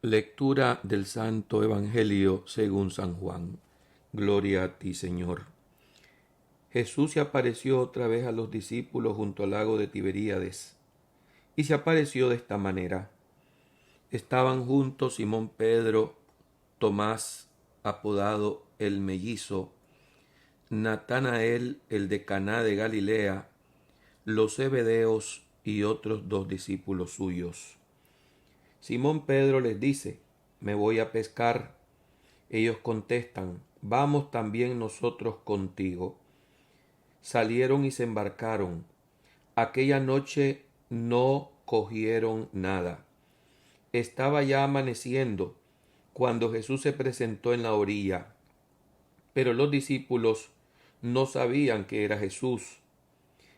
Lectura del Santo Evangelio según San Juan. Gloria a ti, Señor. Jesús se apareció otra vez a los discípulos junto al lago de Tiberíades, y se apareció de esta manera. Estaban juntos Simón Pedro, Tomás, apodado el Mellizo, Natanael, el de Caná de Galilea, los Zebedeos y otros 2 discípulos suyos. Simón Pedro les dice: me voy a pescar. Ellos contestan: vamos también nosotros contigo. Salieron y se embarcaron. Aquella noche no cogieron nada. Estaba ya amaneciendo cuando Jesús se presentó en la orilla, pero los discípulos no sabían que era Jesús.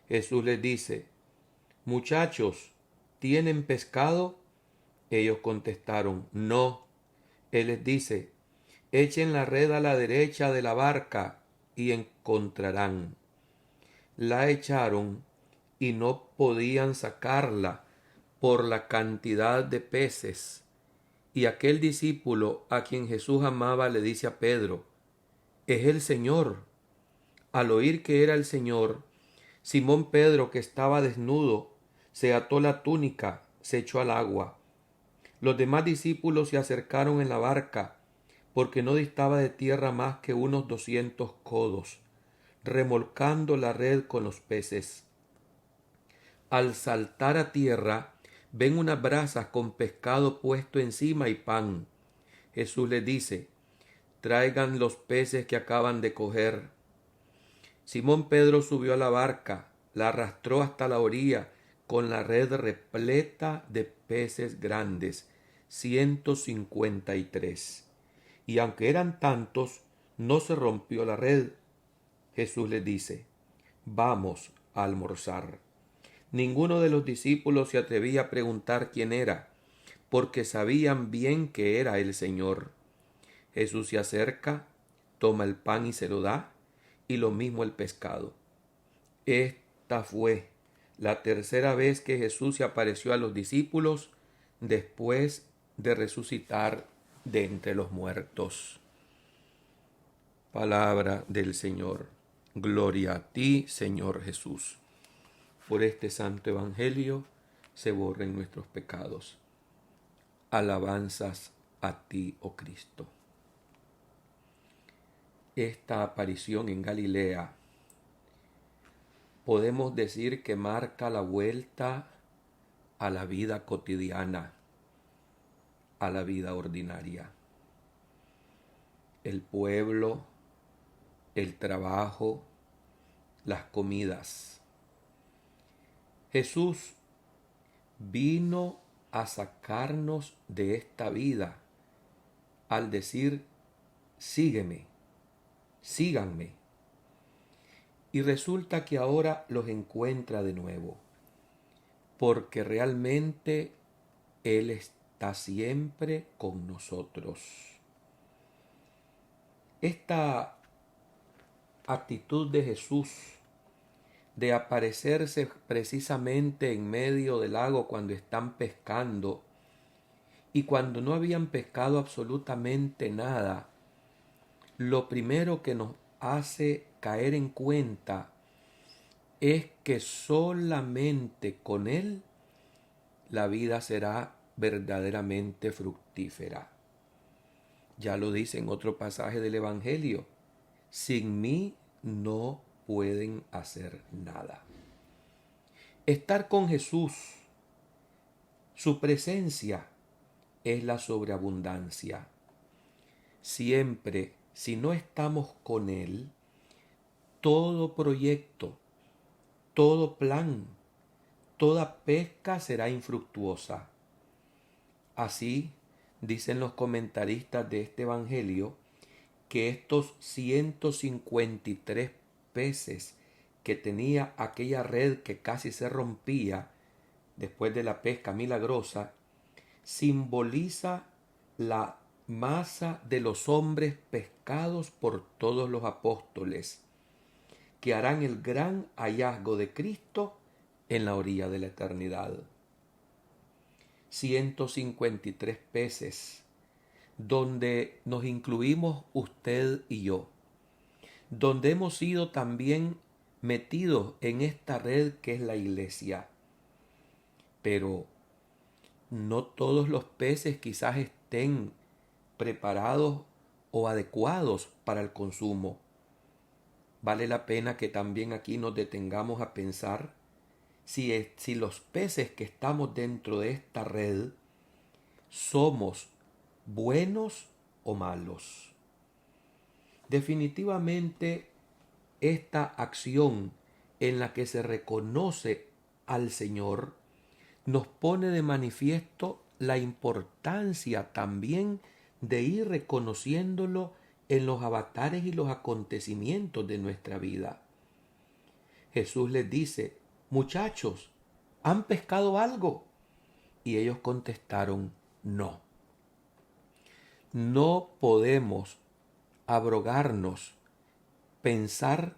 Jesús les dice: muchachos, ¿tienen pescado? Ellos contestaron: no. Él les dice: echen la red a la derecha de la barca y encontrarán. La echaron y no podían sacarla por la cantidad de peces. Y aquel discípulo a quien Jesús amaba le dice a Pedro: es el Señor. Al oír que era el Señor, Simón Pedro, que estaba desnudo, se ató la túnica, se echó al agua. Los demás discípulos se acercaron en la barca, porque no distaba de tierra más que unos 200 codos, remolcando la red con los peces. Al saltar a tierra, ven unas brasas con pescado puesto encima y pan. Jesús les dice: traigan los peces que acaban de coger. Simón Pedro subió a la barca, la arrastró hasta la orilla, con la red repleta de peces grandes, 153. Y aunque eran tantos, no se rompió la red. Jesús les dice: vamos a almorzar. Ninguno de los discípulos se atrevía a preguntar quién era, porque sabían bien que era el Señor. Jesús se acerca, toma el pan y se lo da, y lo mismo el pescado. Esta fue la tercera vez que Jesús se apareció a los discípulos después de resucitar de entre los muertos. Palabra del Señor. Gloria a ti, Señor Jesús. Por este santo evangelio se borren nuestros pecados. Alabanzas a ti, oh Cristo. Esta aparición en Galilea podemos decir que marca la vuelta a la vida cotidiana, a la vida ordinaria. El pueblo, el trabajo, las comidas. Jesús vino a sacarnos de esta vida al decir: sígueme, síganme. Y resulta que ahora los encuentra de nuevo, porque realmente Él está siempre con nosotros. Esta actitud de Jesús de aparecerse precisamente en medio del lago cuando están pescando y cuando no habían pescado absolutamente nada, lo primero que nos hace caer en cuenta es que solamente con Él la vida será verdaderamente fructífera. Ya lo dice en otro pasaje del Evangelio: sin mí no pueden hacer nada. Estar con Jesús, su presencia, es la sobreabundancia. Siempre, si no estamos con Él, todo proyecto, todo plan, toda pesca será infructuosa. Así dicen los comentaristas de este evangelio que estos 153 peces que tenía aquella red que casi se rompía después de la pesca milagrosa simboliza la masa de los hombres pescados por todos los apóstoles, que harán el gran hallazgo de Cristo en la orilla de la eternidad. 153 peces, donde nos incluimos usted y yo, donde hemos sido también metidos en esta red que es la iglesia. Pero no todos los peces quizás estén preparados o adecuados para el consumo. Vale la pena que también aquí nos detengamos a pensar si los peces que estamos dentro de esta red somos buenos o malos. Definitivamente esta acción en la que se reconoce al Señor nos pone de manifiesto la importancia también de ir reconociéndolo en los avatares y los acontecimientos de nuestra vida. Jesús les dice: muchachos, ¿han pescado algo? Y ellos contestaron: no. No podemos abrogarnos, pensar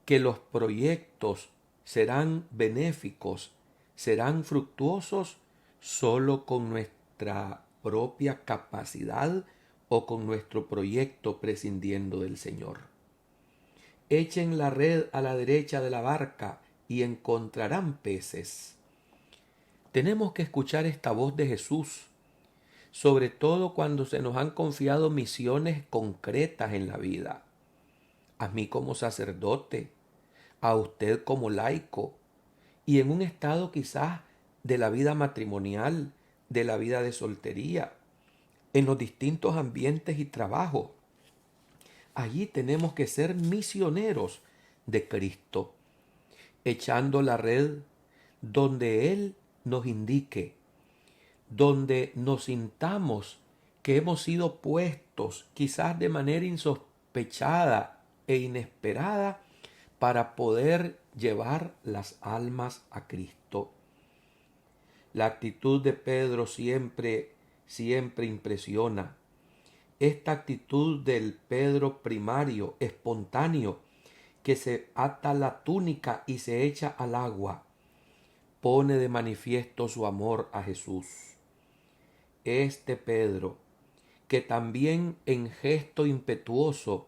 que los proyectos serán benéficos, serán fructuosos solo con nuestra propia capacidad o con nuestro proyecto prescindiendo del Señor. Echen la red a la derecha de la barca y encontrarán peces. Tenemos que escuchar esta voz de Jesús, sobre todo cuando se nos han confiado misiones concretas en la vida. A mí como sacerdote, a usted como laico, y en un estado quizás de la vida matrimonial, de la vida de soltería, en los distintos ambientes y trabajos. Allí tenemos que ser misioneros de Cristo, echando la red donde Él nos indique, donde nos sintamos que hemos sido puestos quizás de manera insospechada e inesperada para poder llevar las almas a Cristo. La actitud de Pedro siempre impresiona. Esta actitud del Pedro primario, espontáneo, que se ata la túnica y se echa al agua, pone de manifiesto su amor a Jesús. Este Pedro, que también en gesto impetuoso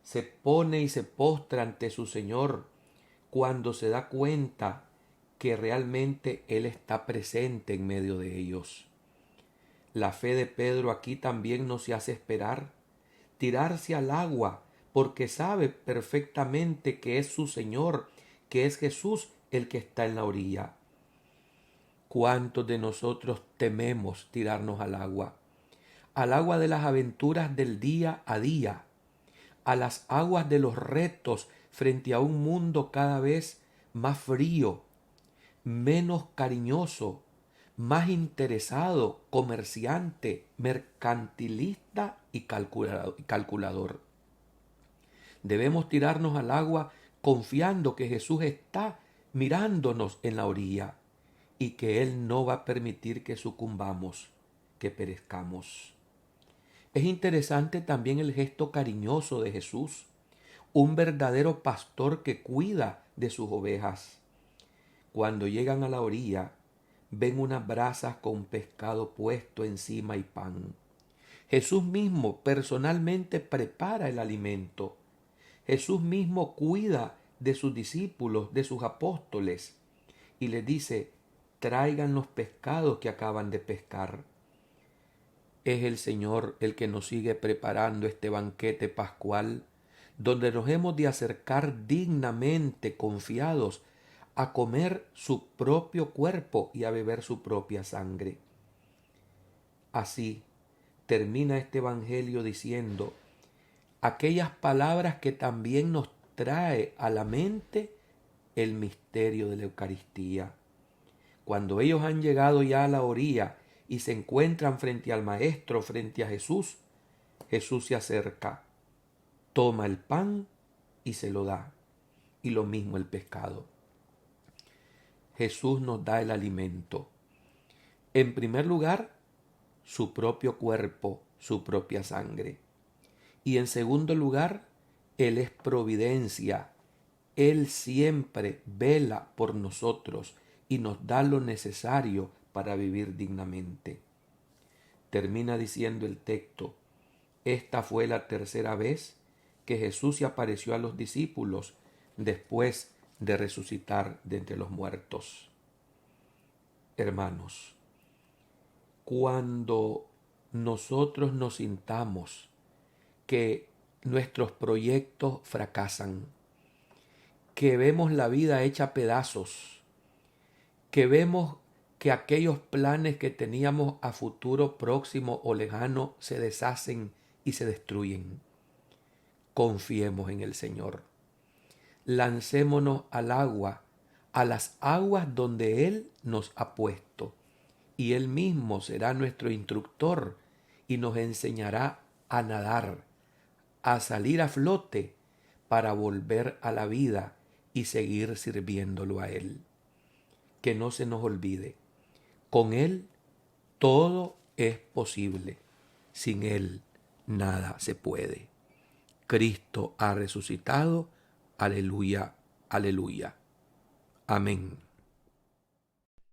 se pone y se postra ante su Señor cuando se da cuenta que realmente Él está presente en medio de ellos. La fe de Pedro aquí también no se hace esperar, tirarse al agua porque sabe perfectamente que es su Señor, que es Jesús el que está en la orilla. ¿Cuántos de nosotros tememos tirarnos al agua de las aventuras del día a día, a las aguas de los retos frente a un mundo cada vez más frío, menos cariñoso, más interesado, comerciante, mercantilista y calculador? Debemos tirarnos al agua confiando que Jesús está mirándonos en la orilla y que Él no va a permitir que sucumbamos, que perezcamos. Es interesante también el gesto cariñoso de Jesús, un verdadero pastor que cuida de sus ovejas. Cuando llegan a la orilla, ven unas brasas con pescado puesto encima y pan. Jesús mismo personalmente prepara el alimento. Jesús mismo cuida de sus discípulos, de sus apóstoles, y les dice: traigan los pescados que acaban de pescar. Es el Señor el que nos sigue preparando este banquete pascual, donde nos hemos de acercar dignamente, confiados, a comer su propio cuerpo y a beber su propia sangre. Así termina este evangelio diciendo aquellas palabras que también nos trae a la mente el misterio de la Eucaristía. Cuando ellos han llegado ya a la orilla y se encuentran frente al Maestro, frente a Jesús, Jesús se acerca, toma el pan y se lo da, y lo mismo el pescado. Jesús nos da el alimento. En primer lugar, su propio cuerpo, su propia sangre. Y en segundo lugar, Él es providencia. Él siempre vela por nosotros y nos da lo necesario para vivir dignamente. Termina diciendo el texto: esta fue la tercera vez que Jesús se apareció a los discípulos después de resucitar de entre los muertos. Hermanos, cuando nosotros nos sintamos que nuestros proyectos fracasan, que vemos la vida hecha pedazos, que vemos que aquellos planes que teníamos a futuro próximo o lejano se deshacen y se destruyen, confiemos en el Señor. Lancémonos al agua, a las aguas donde Él nos ha puesto, y Él mismo será nuestro instructor y nos enseñará a nadar, a salir a flote para volver a la vida y seguir sirviéndolo a Él. Que no se nos olvide, con Él todo es posible, sin Él nada se puede. Cristo ha resucitado, aleluya, aleluya. Amén.